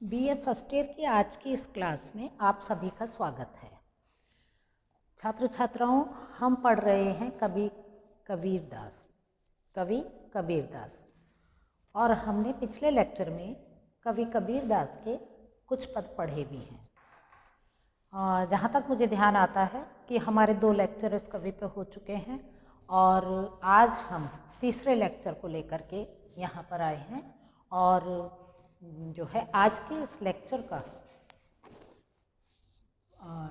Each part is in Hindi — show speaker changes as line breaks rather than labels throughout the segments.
बीए फर्स्ट ईयर की आज की इस क्लास में आप सभी का स्वागत है। छात्र छात्राओं, हम पढ़ रहे हैं कवि कबीरदास और हमने पिछले लेक्चर में कवि कबीरदास के कुछ पद पढ़े भी हैं। जहाँ तक मुझे ध्यान आता है कि हमारे 2 लेक्चर इस कवि पे हो चुके हैं और आज हम तीसरे लेक्चर को लेकर के यहाँ पर आए हैं और जो है आज के इस लेक्चर का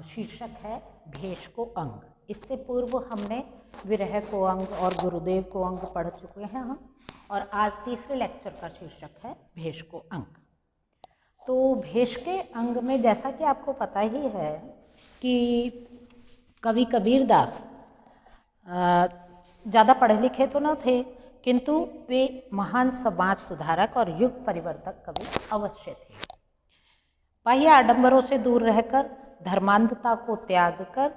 शीर्षक है भेष को अंग। इससे पूर्व हमने विरह को अंग और गुरुदेव को अंग पढ़ चुके हैं हम, और आज तीसरे लेक्चर का शीर्षक है भेष को अंग। तो भेष के अंग में जैसा कि आपको पता ही है कि कवि कबीरदास ज़्यादा पढ़े लिखे तो न थे, किंतु वे महान समाज सुधारक और युग परिवर्तक कवि अवश्य थे। बाह्य आडंबरों से दूर रहकर, धर्मांधता को त्याग कर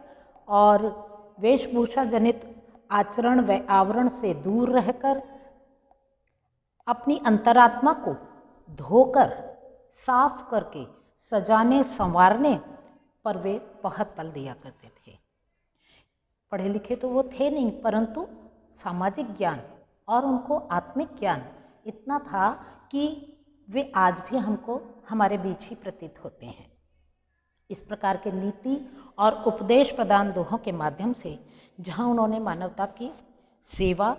और वेशभूषा जनित आचरण व आवरण से दूर रहकर अपनी अंतरात्मा को धोकर साफ करके सजाने संवारने पर वे बहुत बल दिया करते थे। पढ़े लिखे तो वो थे नहीं, परंतु सामाजिक ज्ञान और उनको आत्मिक ज्ञान इतना था कि वे आज भी हमको हमारे बीच ही प्रतीत होते हैं। इस प्रकार के नीति और उपदेश प्रदान दोहों के माध्यम से जहाँ उन्होंने मानवता की सेवा,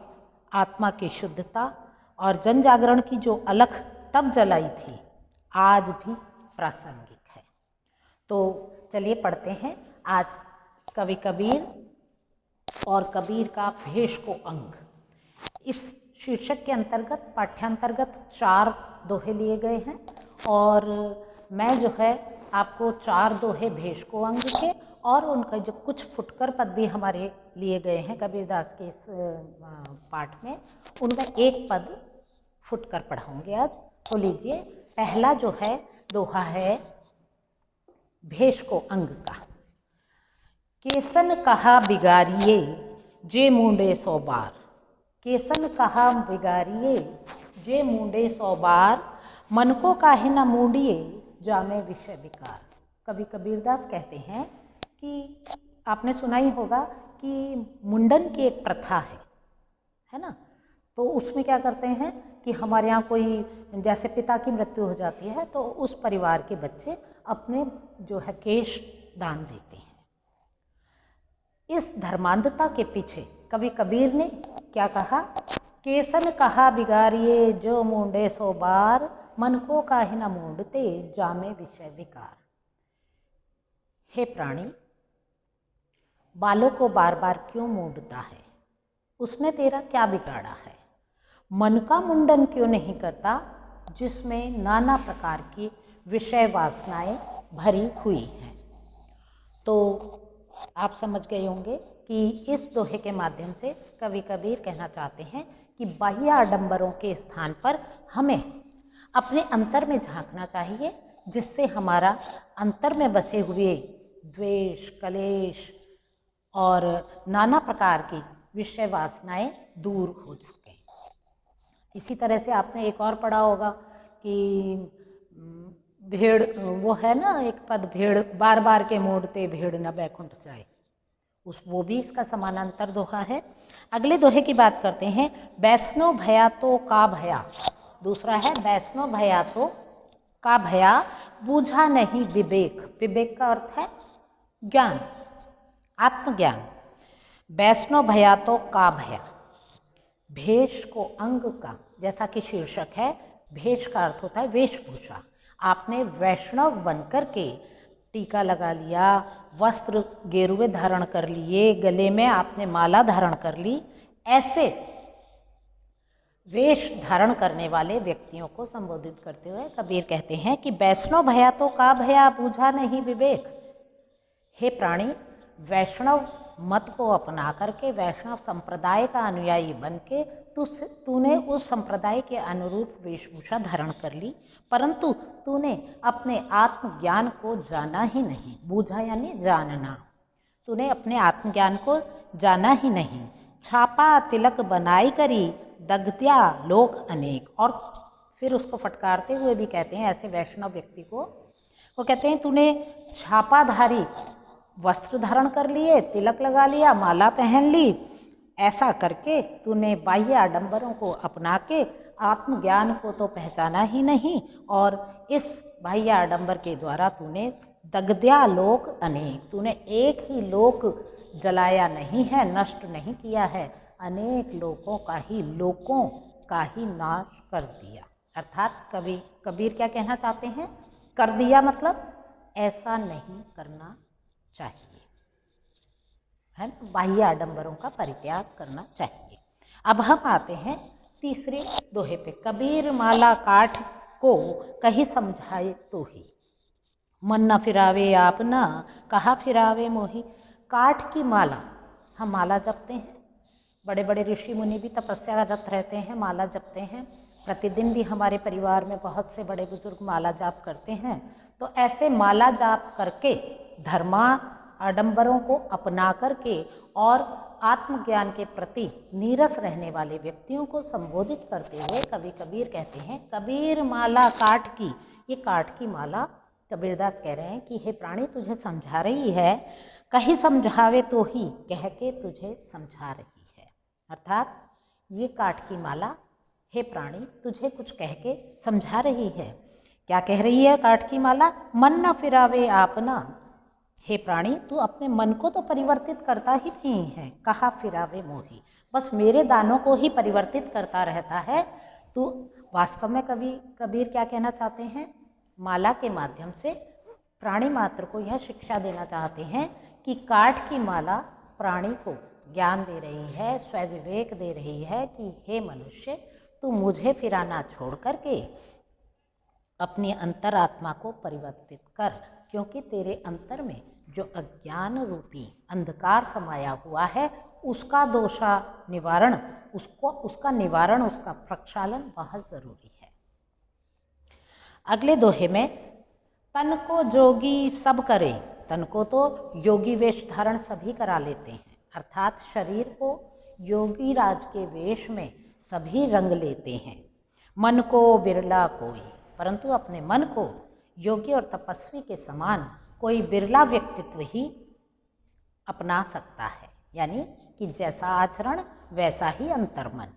आत्मा की शुद्धता और जन जागरण की जो अलख तब जलाई थी, आज भी प्रासंगिक है। तो चलिए पढ़ते हैं आज कवि कबीर और कबीर का भेष को अंग। इस शीर्षक के अंतर्गत पाठ्यांतर्गत 4 दोहे लिए गए हैं और मैं जो है आपको 4 दोहे भेष को अंग के और उनका जो कुछ फुटकर पद भी हमारे लिए गए हैं कबीरदास के इस पाठ में, उनका एक पद फुटकर पढ़ाऊंगे आज। तो लीजिए, पहला जो है दोहा है भेष को अंग का। केसन कहा बिगारिये जे मूंडे 100 बार। केसन कहा बिगारिये जे मूंडे 100 बार, मन को काहे न मूंडिए जामे विषय विकार। कवि कबीरदास कहते हैं कि आपने सुना ही होगा कि मुंडन की एक प्रथा है ना। तो उसमें क्या करते हैं कि हमारे यहाँ कोई जैसे पिता की मृत्यु हो जाती है तो उस परिवार के बच्चे अपने जो है केश दान देते हैं। इस धर्मांधता के पीछे कवि कबीर ने क्या कहा? केसन कहा बिगारिये जो मूंडे 100 बार, मन को काहे न मूंडते जामे विषय विकार। हे प्राणी, बालों को बार बार क्यों मूंडता है? उसने तेरा क्या बिगाड़ा है? मन का मुंडन क्यों नहीं करता जिसमें नाना प्रकार की विषय वासनाएं भरी हुई हैं? तो आप समझ गए होंगे कि इस दोहे के माध्यम से कवि कबीर कहना चाहते हैं कि बाह्य आडंबरों के स्थान पर हमें अपने अंतर में झांकना चाहिए, जिससे हमारा अंतर में बसे हुए द्वेष, कलेश और नाना प्रकार की विषय वासनाएं दूर हो सकें। इसी तरह से आपने एक और पढ़ा होगा कि भेड़, वो है ना एक पद, भेड़ बार बार के मोड़ते भेड़ न बैकुंठ जाए, वो भी इसका समानांतर दोहा है। अगले दोहे की बात करते हैं। वैष्णो भया तो का भया। दूसरा है वैष्णो भया तो का भया, बूझा नहीं विवेक। विवेक का अर्थ है ज्ञान, आत्मज्ञान। वैष्णो भया तो का भया, भेष को अंग का, जैसा कि शीर्षक है, भेष का अर्थ होता है वेशभूषा। आपने वैष्णव बनकर के टीका लगा लिया, वस्त्र गेरुए धारण कर लिए, गले में आपने माला धारण कर ली, ऐसे वेश धारण करने वाले व्यक्तियों को संबोधित करते हुए कबीर कहते हैं कि वैष्णव भया तो का भया, बूझा नहीं विवेक। हे प्राणी, वैष्णव मत को अपना करके, वैष्णव संप्रदाय का अनुयायी बन के तूने उस संप्रदाय के अनुरूप वेशभूषा धारण कर ली, परंतु तूने अपने आत्मज्ञान को जाना ही नहीं। बूझा यानी जानना। तूने अपने आत्मज्ञान को जाना ही नहीं। छापा तिलक बनाई करी, दग्ध्या लोक अनेक। और फिर उसको फटकारते हुए भी कहते हैं ऐसे वैष्णव व्यक्ति को, वो कहते हैं तूने छापाधारी वस्त्र धारण कर लिए, तिलक लगा लिया, माला पहन ली, ऐसा करके तूने बाह्य आडंबरों को अपना के आत्मज्ञान को तो पहचाना ही नहीं, और इस बाह्य आडंबर के द्वारा तूने दग्ध्या लोक अनेक, तूने एक ही लोक जलाया नहीं है, नष्ट नहीं किया है, अनेक लोकों का ही नाश कर दिया। अर्थात कबीर क्या कहना चाहते हैं, कर दिया मतलब ऐसा नहीं करना चाहिए, है ना, बाह्य आडंबरों का परित्याग करना चाहिए। अब हम आते हैं तीसरे दोहे पे, कबीर माला काठ को कही समझाए तो ही, मन न फिरावे आप ना कहा फिरावे मोही। काठ की माला, हम माला जपते हैं, बड़े बड़े ऋषि मुनि भी तपस्यारत रहते हैं, माला जपते हैं, प्रतिदिन भी हमारे परिवार में बहुत से बड़े बुजुर्ग माला जाप करते हैं। तो ऐसे माला जाप करके धर्मा आडंबरों को अपना करके और आत्मज्ञान के प्रति नीरस रहने वाले व्यक्तियों को संबोधित करते हुए कवि कबीर कहते हैं, कबीर माला काठ की, ये काठ की माला कबीरदास कह रहे हैं कि हे प्राणी तुझे समझा रही है, कहीं समझावे तो ही कह के तुझे समझा रही है। अर्थात ये काठ की माला हे प्राणी तुझे कुछ कह के समझा रही है। क्या कह रही है काठ की माला, मन न फिरावे आपना, हे प्राणी तू अपने मन को तो परिवर्तित करता ही नहीं है, कहा फिरावे मोही, बस मेरे दानों को ही परिवर्तित करता रहता है तू। वास्तव में कबीर क्या कहना चाहते हैं, माला के माध्यम से प्राणी मात्र को यह शिक्षा देना चाहते हैं कि काठ की माला प्राणी को ज्ञान दे रही है, स्वविवेक दे रही है कि हे मनुष्य तू मुझे फिराना छोड़ करके अपनी अंतरात्मा को परिवर्तित कर, क्योंकि तेरे अंतर में जो अज्ञान रूपी अंधकार समाया हुआ है उसका दोषा निवारण, उसका निवारण, उसका प्रक्षालन बहुत जरूरी है। अगले दोहे में, तन को जोगी सब करे, तन को तो योगी वेश धारण सभी करा लेते हैं, अर्थात शरीर को योगी राज के वेश में सभी रंग लेते हैं। मन को बिरला कोई, परंतु अपने मन को योगी और तपस्वी के समान कोई बिरला व्यक्तित्व ही अपना सकता है, यानी कि जैसा आचरण वैसा ही अंतर्मन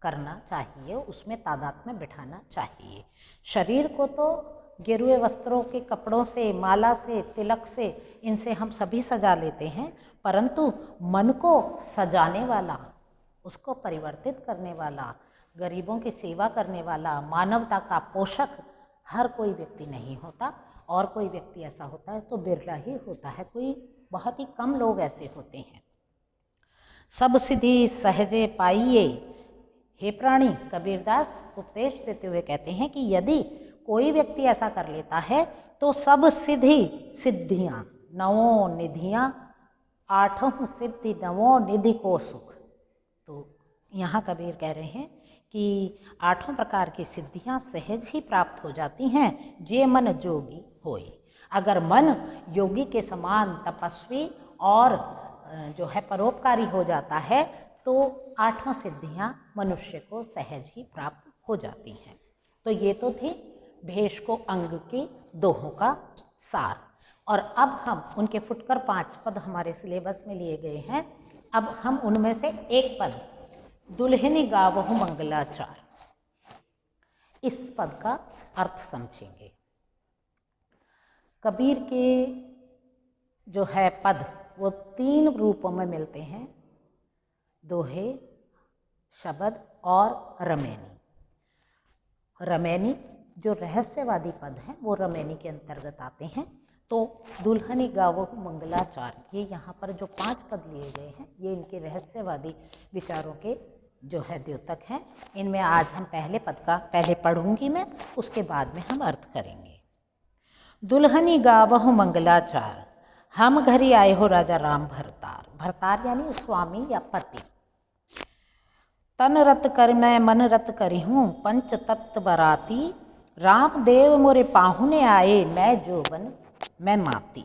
करना चाहिए, उसमें तादात्म्य बिठाना चाहिए। शरीर को तो गेरुए वस्त्रों के कपड़ों से, माला से, तिलक से, इनसे हम सभी सजा लेते हैं, परंतु मन को सजाने वाला, उसको परिवर्तित करने वाला, गरीबों की सेवा करने वाला, मानवता का पोषक हर कोई व्यक्ति नहीं होता, और कोई व्यक्ति ऐसा होता है तो बिरला ही होता है, कोई बहुत ही कम लोग ऐसे होते हैं। सब सिद्धि सहजे पाइए, हे प्राणी, कबीरदास उपदेश देते हुए कहते हैं कि यदि कोई व्यक्ति ऐसा कर लेता है तो सब सिद्धियाँ, नवों निधियाँ, आठों सिद्धि नवों निधि को सुख। तो यहाँ कबीर कह रहे हैं कि आठों प्रकार की सिद्धियाँ सहज ही प्राप्त हो जाती हैं जे मन जोगी होए। अगर मन योगी के समान तपस्वी और जो है परोपकारी हो जाता है तो आठों सिद्धियाँ मनुष्य को सहज ही प्राप्त हो जाती हैं। तो ये तो थी भेष को अंग के दोहों का सार, और अब हम उनके फुटकर 5 पद हमारे सिलेबस में लिए गए हैं। अब हम उनमें से एक पद, दुल्हनी गावहु मंगलाचार, इस पद का अर्थ समझेंगे। कबीर के जो है पद वो 3 रूपों में मिलते हैं, दोहे, शब्द और रमैनी। रमैनी जो रहस्यवादी पद हैं वो रमैनी के अंतर्गत आते हैं। तो दुल्हनी गावहु मंगलाचार, ये यहाँ पर जो 5 पद लिए गए हैं ये इनके रहस्यवादी विचारों के जो है द्योतक हैं। इनमें आज हम पहले पद का पहले पढ़ूंगी मैं, उसके बाद में हम अर्थ करेंगे। दुल्हनी गावहु मंगलाचार, हम घरी आए हो राजा राम भरतार। भरतार यानी स्वामी या पति। तन रत कर मैं मन रत करी हूँ, पंच तत्व बराती, राम देव मोरे पाहुने आए, मैं जोबन मैं माती।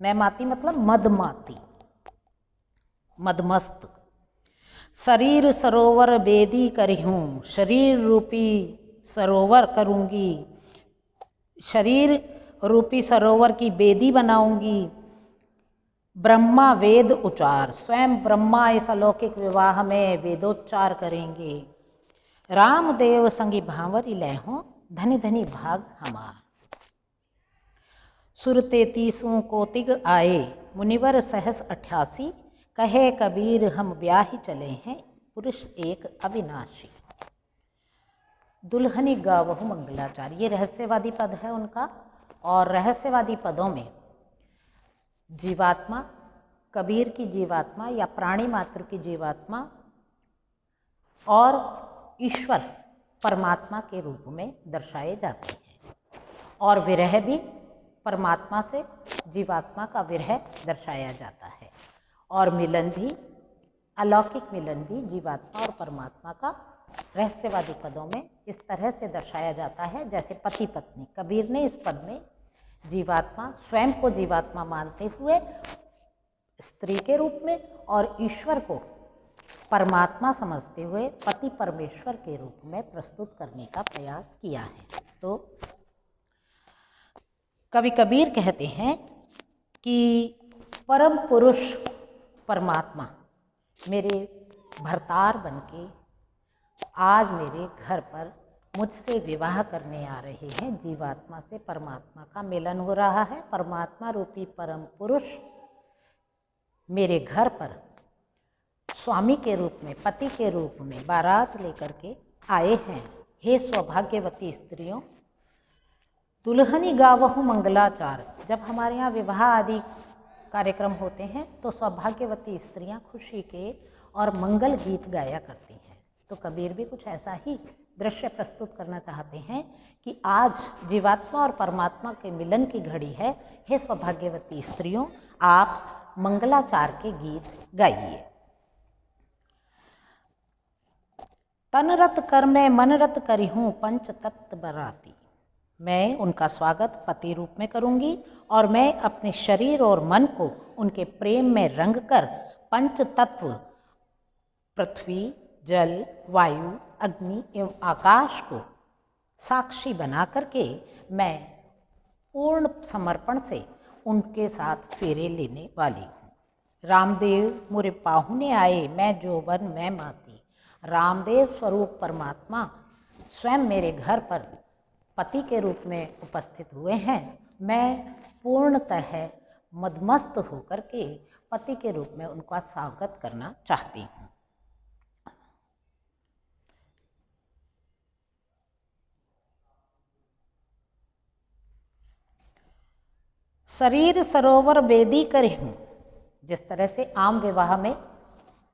मैं माती मतलब मदमाती, मदमस्त। शरीर सरोवर बेदी करी हूँ, शरीर रूपी सरोवर करूँगी, शरीर रूपी सरोवर की बेदी बनाऊंगी। ब्रह्मा वेद उच्चार, स्वयं ब्रह्मा इस अलौकिक विवाह में वेदोच्चार करेंगे। रामदेव संगी भांवरी लहूं, धनी धनी भाग हमार। सुर 33 कोतिग आए, मुनिवर सहस 88। कहे कबीर हम ब्याही चले हैं, पुरुष एक अविनाशी। दुल्हनी गावहु मंगलाचार, ये रहस्यवादी पद है उनका। और रहस्यवादी पदों में जीवात्मा, कबीर की जीवात्मा या प्राणी मात्र की जीवात्मा और ईश्वर परमात्मा के रूप में दर्शाए जाते हैं। और विरह भी परमात्मा से जीवात्मा का विरह दर्शाया जाता है। और मिलन भी, अलौकिक मिलन भी जीवात्मा और परमात्मा का रहस्यवादी पदों में इस तरह से दर्शाया जाता है जैसे पति पत्नी। कबीर ने इस पद में जीवात्मा, स्वयं को जीवात्मा मानते हुए स्त्री के रूप में और ईश्वर को परमात्मा समझते हुए पति परमेश्वर के रूप में प्रस्तुत करने का प्रयास किया है। तो कवि कबीर कहते हैं कि परम पुरुष परमात्मा मेरे भरतार बनके आज मेरे घर पर मुझसे विवाह करने आ रहे हैं। जीवात्मा से परमात्मा का मिलन हो रहा है। परमात्मा रूपी परम पुरुष मेरे घर पर स्वामी के रूप में, पति के रूप में बारात लेकर के आए हैं। हे सौभाग्यवती स्त्रियों, दुल्हनी गावहु मंगलाचार। जब हमारे यहाँ विवाह आदि कार्यक्रम होते हैं तो सौभाग्यवती स्त्रियाँ खुशी के और मंगल गीत गाया करती हैं। तो कबीर भी कुछ ऐसा ही दृश्य प्रस्तुत करना चाहते हैं कि आज जीवात्मा और परमात्मा के मिलन की घड़ी है। हे सौभाग्यवती स्त्रियों, आप मंगलाचार के गीत गाइए। तनरत कर मैं मनरत करी हूँ, पंच तत्व बराती। मैं उनका स्वागत पति रूप में करूँगी और मैं अपने शरीर और मन को उनके प्रेम में रंग कर पंच तत्व पृथ्वी, जल, वायु, अग्नि एवं आकाश को साक्षी बना करके मैं पूर्ण समर्पण से उनके साथ फेरे लेने वाली हूँ। रामदेव मुरे पाहुने आए, मैं जोबन मैं माती। रामदेव स्वरूप परमात्मा स्वयं मेरे घर पर पति के रूप में उपस्थित हुए हैं। मैं पूर्णतः मदमस्त होकर के पति के रूप में उनका स्वागत करना चाहती हूँ। शरीर सरोवर वेदी करे हूँ। जिस तरह से आम विवाह में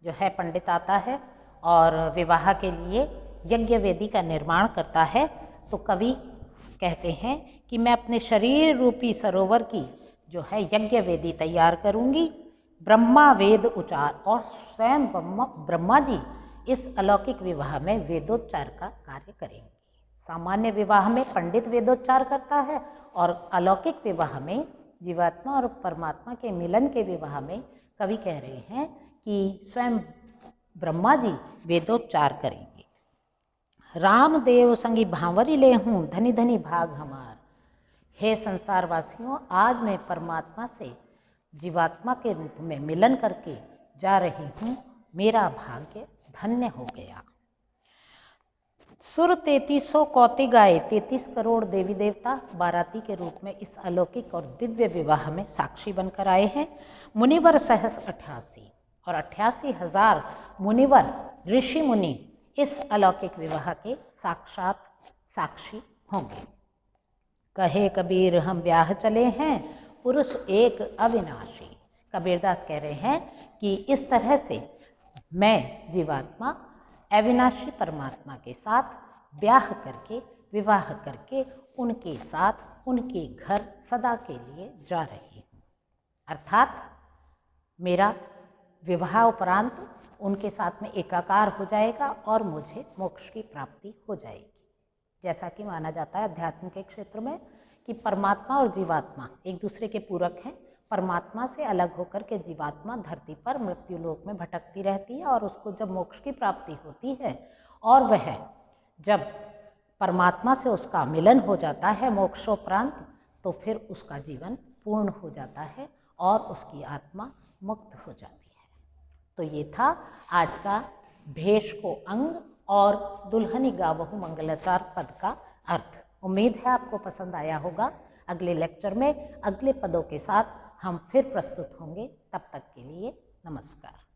जो है पंडित आता है और विवाह के लिए यज्ञ वेदी का निर्माण करता है, तो कवि कहते हैं कि मैं अपने शरीर रूपी सरोवर की जो है यज्ञ वेदी तैयार करूँगी। ब्रह्मा वेद उच्चार, और स्वयं ब्रह्मा जी इस अलौकिक विवाह में वेदोच्चार का कार्य करेंगे। सामान्य विवाह में पंडित वेदोच्चार करता है और अलौकिक विवाह में, जीवात्मा और परमात्मा के मिलन के विवाह में कवि कह रहे हैं कि स्वयं ब्रह्मा जी वेदोच्चार करेंगे। रामदेव संगी भांवरी ले हूँ, धनी धनी भाग हमार। हे संसारवासियों, आज मैं परमात्मा से जीवात्मा के रूप में मिलन करके जा रही हूँ। मेरा भाग्य धन्य हो गया। सुर 3300 कौतिग आए, 33 करोड़ देवी देवता बाराती के रूप में इस अलौकिक और दिव्य विवाह में साक्षी बनकर आए हैं। मुनिवर सहस 88 और 88,000 मुनिवर ऋषि मुनि इस अलौकिक विवाह के साक्षात साक्षी होंगे। कहे कबीर हम ब्याह चले हैं, पुरुष एक अविनाशी। कबीरदास कह रहे हैं कि इस तरह से मैं जीवात्मा अविनाशी परमात्मा के साथ ब्याह करके, विवाह करके उनके साथ उनके घर सदा के लिए जा रही हूँ। अर्थात मेरा विवाह उपरांत उनके साथ में एकाकार हो जाएगा और मुझे मोक्ष की प्राप्ति हो जाएगी। जैसा कि माना जाता है अध्यात्म के क्षेत्र में कि परमात्मा और जीवात्मा एक दूसरे के पूरक हैं। परमात्मा से अलग होकर के जीवात्मा धरती पर मृत्यु लोक में भटकती रहती है और उसको जब मोक्ष की प्राप्ति होती है और वह जब परमात्मा से उसका मिलन हो जाता है मोक्षोपरांत, तो फिर उसका जीवन पूर्ण हो जाता है और उसकी आत्मा मुक्त हो जाती है। तो ये था आज का भेष को अंग और दुल्हनी गावहु मंगलाचार पद का अर्थ। उम्मीद है आपको पसंद आया होगा। अगले लेक्चर में अगले पदों के साथ हम फिर प्रस्तुत होंगे। तब तक के लिए नमस्कार।